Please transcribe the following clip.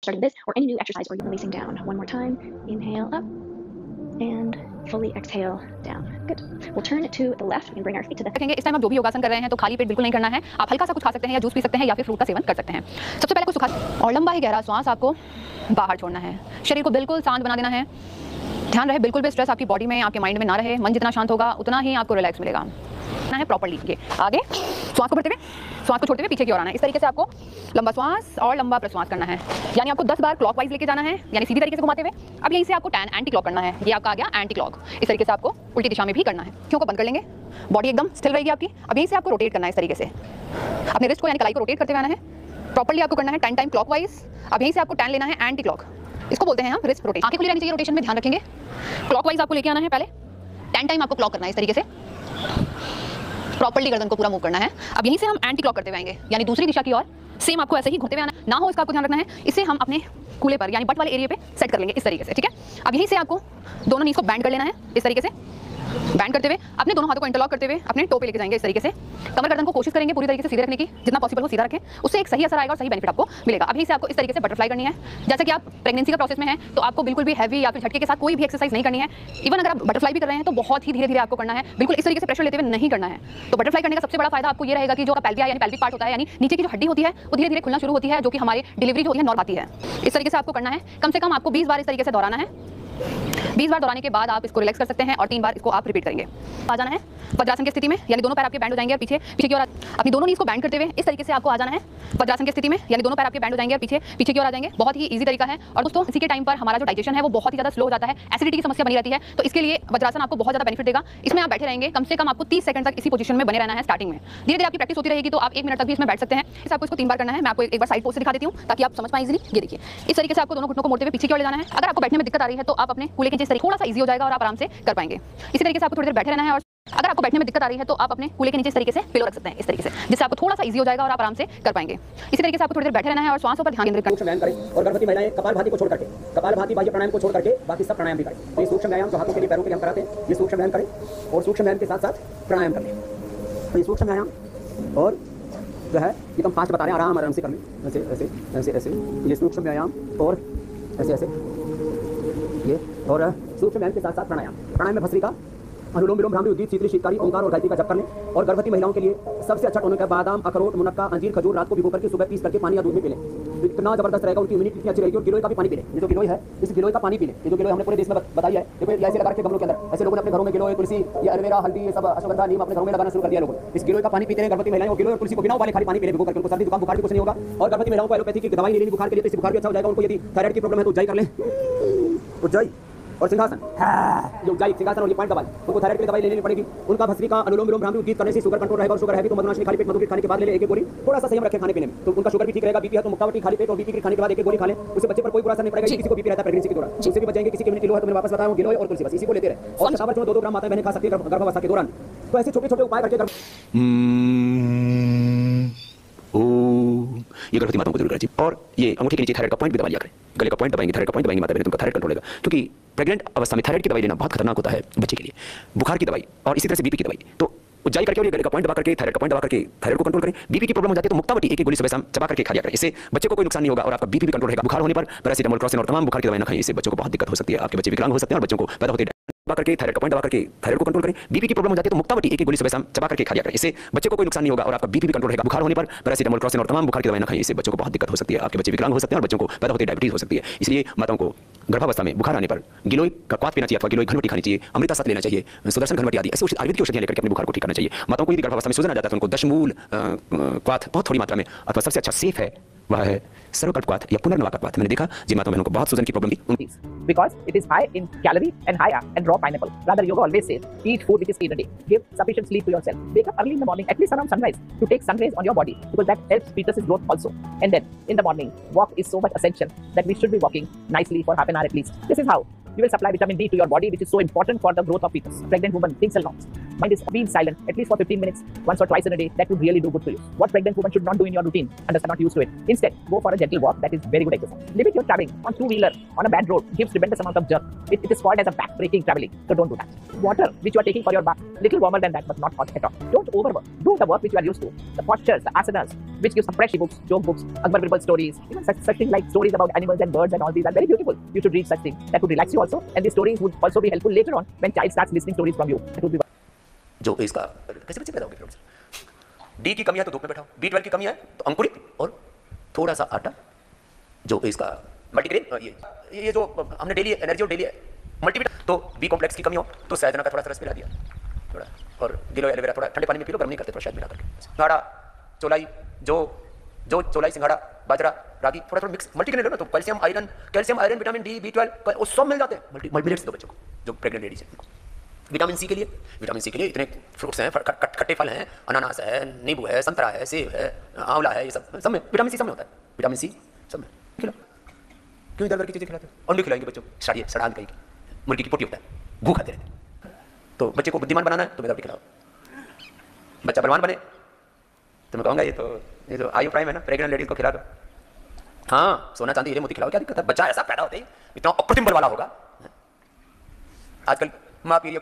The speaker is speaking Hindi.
starting this or any new exercise or even releasing down. One more time. Inhale up and fully exhale down. Good. We'll turn to the left and bring our feet to the रखेंगे। इस टाइम आप जो भी योगासन कर रहे हैं तो खाली पेट बिल्कुल नहीं करना है। आप हल्का सा कुछ खा सकते हैं या जूस पी सकते हैं या फिर फ्रूट का सेवन कर सकते हैं। सबसे पहले कुछ सुखा और लंबा ही गहरा श्वास आपको बाहर छोड़ना है। शरीर को बिल्कुल शांत बना देना है। ध्यान रहे बिल्कुल भी स्ट्रेस आपकी बॉडी में, आपके माइंड में ना रहे। मन जितना शांत होगा उतना ही आपको रिलैक्स मिलेगा। ना है प्रॉपर्ली ये आगे श्वास को भरते हुए, श्वास को छोड़ते हुए पीछे की ओर आना है। इस तरीके से आपको लंबा श्वास और लंबा प्रश्वास करना है। यानी आपको 10 बार क्लॉकवाइज लेके जाना है, यानी सीधी तरीके से घुमाते हुए। अब यहीं से आपको टैन एंटी क्लॉक करना है। ये आपका आ गया एंटी क्लॉक। इस तरीके से आपको उल्टी दिशा में भी करना है। आँखों को बंद कर लेंगे, बॉडी एकदम स्टिल रहेगी आपकी। अब यहीं से आपको रोटेट करना है इस तरीके से। अपने रिस्ट को यानी कलाई को रोटेट करते हुए आना है। प्रॉपर्ली आपको करना है 10 टाइम क्लॉकवाइज। अब यहीं से आपको टैन लेना है एंटी क्लॉक। इसको बोलते हैं हम रिस्ट रोटेशन। आंखें खुली रहनी चाहिए रोटेशन में, ध्यान रखेंगे। क्लॉकवाइज आपको लेके आना है पहले। 10 टाइम आपको क्लॉक करना है इस तरीके से। प्रॉपर्ली गर्दन को पूरा मूव करना है। अब यहीं से हम एंटी क्लॉक करते हुए आएंगे, यानी दूसरी दिशा की ओर सेम आपको ऐसे ही घूमते हुए आना ना हो, इसका आपको ध्यान रखना है। इसे हम अपने कूल्हे पर यानी बट वाले एरिया पे सेट कर लेंगे इस तरीके से, ठीक है। अब यहीं से आपको दोनों नीज को बैंड कर लेना है इस तरीके से। बैंड करते हुए अपने दोनों हाथों को इंटरलॉक करते हुए अपने टो पे लेके जाएंगे इस तरीके से। कमर गर्दन को कोशिश करेंगे पूरी तरीके से सीधे रखने की, जितना पॉसिबल हो सीधा रखें। उससे एक सही असर आएगा और सही बेनिफिट आपको मिलेगा। अभी से आपको इस तरीके से बटरफ्लाई करनी है। जैसे कि आप प्रेगनेंसी का प्रोसेस में है तो आपको बिल्कुल भी हैवी या फिर झटके के साथ कोई भी एक्सरसाइज नहीं करनी है। इवन अगर आप बटरफ्लाई भी कर रहे हैं तो बहुत ही धीरे धीरे आपको करना है, बिल्कुल इस तरीके से प्रेशर लेते हुए नहीं करना है। तो बटरफ्लाई करने का सबसे बड़ा फायदा आपको ये रहेगा कि जो पेल्विया यानी पेल्विक पार्ट होता है, यानी नीचे की जो हड्डी होती है वो धीरे धीरे खुलना शुरू होती है, जो कि हमारी डिलीवरी जो होती है नॉर्मल आती है। इस तरीके से आपको करना है। कम से कम आपको 20 बार इस तरीके से दोहराना है। 20 बार दोहराने के बाद आप इसको रिलैक्स कर सकते हैं और 3 बार इसको आप रिपीट करेंगे। आ जाना है वज्रासन की स्थिति में, यानी दोनों पैर आपके बैंड हो जाएंगे और पीछे की ओर अपनी दोनों नीज को बैंड करते हुए इस तरीके से आपको आ जाना है वज्रासन की स्थिति में, यानी दोनों पैर आपके बैंड हो जाएंगे और पीछे की ओर आ जाएंगे। बहुत ही ईजी तरीका है। और दोस्तों इसी के टाइम पर हमारा जो डाइजेशन है वो बहुत ही ज़्यादा स्लो हो जाता है, एसिडिटी की समस्या बनी रहती है। तो इसके लिए वज्रासन आपको बहुत ज़्यादा बेनिफिट देगा। इसमें आप बैठे रहेंगे, कम से कम आपको 30 सेकंड तक इसी पोजीशन में बने रहना है। स्टार्टिंग में धीरे धीरे आपकी प्रैक्टिस होती रहेगी तो आप 1 मिनट तक भी इसमें बैठ सकते हैं। इस आपको इसको 3 बार करना है। मैं आपको एक बार साइड पोज से दिखा देती हूँ ताकि आप समझ पाएं इजीली। ये देखिए इस तरीके से आपको दोनों घुटनों को मोड़ते हुए पीछे की ओर ले जाना है। अगर आपको बैठने में दिक्कत आ रही है तो आप अपने कूल्हे के नीचे थोड़ा सा ईजी हो जाएगा और आप आराम से कर पाएंगे। इसी तरीके से आपको थोड़ी देर बैठे रहना है। और अगर आपको बैठने में दिक्कत आ रही है तो आप अपने कूल्हे के नीचे इस तरीके से पिलो रख सकते हैं इस तरीके से, जिससे आपको थोड़ा सा इजी हो जाएगा और आप आराम से कर पाएंगे। इसी तरीके से आपको थोड़ी देर बैठे रहना है और श्वासों पर ध्यान केंद्रित सूक्ष्म व्यायाम करें। और गर्भवती महिलाएं कपालभाति को छोड़ करके, कपालभाति बाह्य प्राणायाम को छोड़ करके बाकी सब प्राणायाम भी करें। तो ये सूक्ष्म व्यायाम जो हाथों के लिए पैरों के लिए हम कराते हैं, ये सूक्ष्म व्यायाम करें और सूक्ष्म व्यायाम के साथ साथ प्राणायाम करें। तो ये सूक्ष्म व्यायाम और जो है ये तो हम 5 बता रहे हैं, आराम आराम से कर लें। ऐसे ऐसे ऐसे ऐसे ये सूक्ष्म व्यायाम और ऐसे ऐसे ये, और सूक्ष्म व्यायाम के साथ साथ प्राणायाम। प्राणायाम में भस्त्रिका, अनुलोम विलोम, भ्रामरी, उद्गीत, शीतली, शीतकारी, ओंकार और गायत्री का जप कर लें। और गर्भवती महिलाओं के लिए सबसे अच्छा टॉनिक है बादाम, अखरोट, मुनक्का, अंजीर, खजूर रात को भिगो करके सुबह पीस करके पानी या दूध में पी लें। तो इतना जबरदस्त रहेगा, उनकी इम्यूनिटी इतनी अच्छी रहेगी। और गिलोय का भी पानी पी लें। ये जो गिलोय है इस गिलोय का पानी पी लें। ये जो गिलोय हमने पूरे देश में बताई है, देखो ऐसे लगा रखे गमलों के अंदर। ऐसे लोगों ने अपने घरों में गिलोय, तुलसी, ये एलोवेरा, हल्दी, ये सब अश्वगंधा, नीम अपने घरों में लगाना शुरू कर दिया लोगों। इस गिलोय का पानी पीते हैं गर्भवती महिलाएं। और गिलोय और तुलसी को बिना उबाले खाली पानी पी लें भिगो करके। उनको सर्दी जुकाम बुखार भी कुछ नहीं होगा। और गर्भवती महिलाओं को एलोपैथी की दवाई लेनी बुखार के लिए, तो इससे बुखार भी अच्छा हो जाएगा। उनको यदि थायराइड की प्रॉब्लम है तो उज्जाई कर लें। उज्जाई और सिंहासन, जो उज्जाई सिंहासन और ये पॉइंट दबाएं। उनको थायराइड की दवाई लेनी पड़ेगी। उनका भस्त्रिका, अनुलोम विलोम, भ्रामरी, उद्गीत करने से शुगर कंट्रोल रहेगा। और शुगर है तो मधुनाशनी खाली पेट मधुकित खाने के बाद ले लें 1 गोली। थोड़ा सा संयम रखें खाने पीने में, तो उनका शुगर भी ठीक रहेगा। बीपी है तो मुक्तावटी खाली पेट और बीपी खाने के बाद 1 गोली खा लें। उससे बच्चे पर कोई बुरा असर नहीं पड़ेगा। किसी को बीपी रहता है प्रेगनेंसी के दौरान, उससे भी बच जाएंगे। किसी की इम्यूनिटी लो है तो मैं वापस बताऊं, गिलोय और तुलसी बस इसी को लेते रहे। और शतावर जो 2-2 ग्राम माताएं बहनें खा सकती है गर्भावस्था के दौरान। तो ऐसे छोटे छोटे उपाय करके ये गर्भवती माताओं को जरूर करें। और ये अंगूठे के नीचे थायराइड का पॉइंट भी दबा लिया करें। गले का पॉइंट दबाएंगे, थायराइड का पॉइंट दबाएंगे माता बहनें, तो उनका थायराइड कंट्रोल होगा। क्योंकि प्रेग्नेंट अवस्था में थायराइड की दवाई लेना बहुत खतरनाक होता है बच्चे के लिए। बुखार की दवाई और इसी तरह से बीपी की दवाई, तो उज्जाई करके और ये गले का पॉइंट दबा करके थायराइड का पॉइंट दबा करके थायराइड को कंट्रोल करें। बीपी की प्रॉब्लम हो जाती है तो मुक्तावटी 1 गोली सुबह शाम चबा करके खा लिया करें। इससे बच्चे को कोई नुकसान नहीं होगा और आपका बीपी भी कंट्रोल रहेगा। बुखार होने पर पैरासिटामोल, क्रॉसिन और तमाम बुखार की दवाई ना खाएं। इससे बच्चों को बहुत दिक्कत हो सकती है। आपके बच्चे विकलांग हो सकते हैं और बच्चों को पैदा होते दबा करके थायराइड का पॉइंट दबा करके थायराइड को कंट्रोल करें। बीपी की प्रॉब्लम हो जाती है तो मुक्तावटी 1 गोली सुबह शाम चबा करके खा लिया करें। इससे बच्चे को कोई नुकसान नहीं होगा और आपका बीपी भी कंट्रोल रहेगा। बुखार होने पर पैरासिटामोल, क्रॉसिन और तमाम बुखार की दवाई ना खाएं। इससे बच्चों को बहुत दिक्कत हो सकती है। आपके बच्चे विकलांग हो सकते हैं और बच्चों को पैदा होते डायबिटीज हो सकती है। इसलिए माताओं को गर्भावस्था में बुखार आने पर गिलोय का क्वाथ पीना चाहिए अथवा गिलोय घनवटी खानी चाहिए। अमृता साथ लेना चाहिए, सुदर्शन घनवटी आदि ऐसी आयुर्वेदिक की औषधियां लेकर के अपने बुखार को ठीक करना चाहिए। माताओं को यदि गर्भावस्था में सूजन आ जाता है तो उनको दशमूल क्वाथ बहुत थोड़ी मात्रा में, अथवा सबसे अच्छा सेफ है वह है सर्वकल्प क्वाथ या पुनर्नवा का क्वाथ। मैंने देखा जिन माताओं बहनों को बहुत सूजन की प्रॉब्लम थी, because it is high in calorie and high and raw pineapple. Rather, yoga always says eat food which is clean a day. Give sufficient sleep to yourself. Wake up early in the morning, at least around sunrise, to take sun rays on your body, because that helps fetus's growth also. And then in the morning, walk is so much essential that we should be walking nicely for half an hour at least. This is how you will supply vitamin D to your body, which is so important for the growth of fetus. Pregnant woman thinks a lot. mind is being silent at least for 15 minutes once or twice in a day, that would really do good for you. What pregnant women should not do in your routine and are not used to it. Instead, go for a gentle walk. That is very good exercise. Limit your traveling on two-wheeler on a bad road. Gives tremendous amount of jerk. It is called as a back-breaking traveling. So don't do that. Water which you are taking for your bath, little warmer than that, but not hot at all. Don't overwork. Do the work which you are used to. The postures, the asanas, which gives some fresh books, joke books, Akbar Birbal stories, even such things like stories about animals and birds and all these are very beautiful. You should read such things. That would relax you also, and these stories would also be helpful later on when child starts listening stories from you. That would be जो इसका कैसे बच्चे पैदा होंगे? डी की कमी है तो धूप में बैठाओ, B12 की कमी है तो अंकुरित और थोड़ा सा आटा, जो इसका मल्टीग्रेन, ये जो हमने डेली एनर्जी और डेली मल्टीविटामिन, तो बी कॉम्प्लेक्स की कमी हो तो सहजना का थोड़ा सा रस मिला दिया थोड़ा, और गिलो एलोवेरा थोड़ा ठंडे पानी में पी लो, गर्म नहीं करते, थोड़ा शहद मिला करके, सिंघाड़ा चौलाई, जो चौलाई सिंघाड़ा बाजरा रागी थोड़ा मिक्स मल्टीग्रेन लो ना, तो calcium iron vitamin D B12 वो सब मिल जाते हैं। मल्टीमिलेट्स दो बच्चों को जो प्रेग्नेंट लेडीज है। विटामिन सी के लिए इतने फ्रूट्स हैं, खट्टे फल हैं, अनानास है, नींबू है, संतरा है, सेब है, आंवला है, ये सब में विटामिन सी सब में होता है। विटामिन सी सब में खिलाओ। क्यों इधर की चीज़ें खिलाते हैं? अंडे खिलाएंगे बच्चों को, सड़ान कहीं मुर्गी की पोटी होता है, भूख खाते रहते हैं। तो बच्चे को बुद्धिमान बनाना है तो विदाउट खिलाओ। बच्चा बलवान बने तो मैं कहूँगा ये जो आयु प्राइम है ना, प्रेग्नेंट लेडीज को खिला दो। हाँ, सोना चांदी हीरे मोती खिलाओ, क्या दिक्कत है? बच्चा ऐसा पैदा होता है इतना अप्रतिम बल वाला होगा। आजकल माँ पी रही है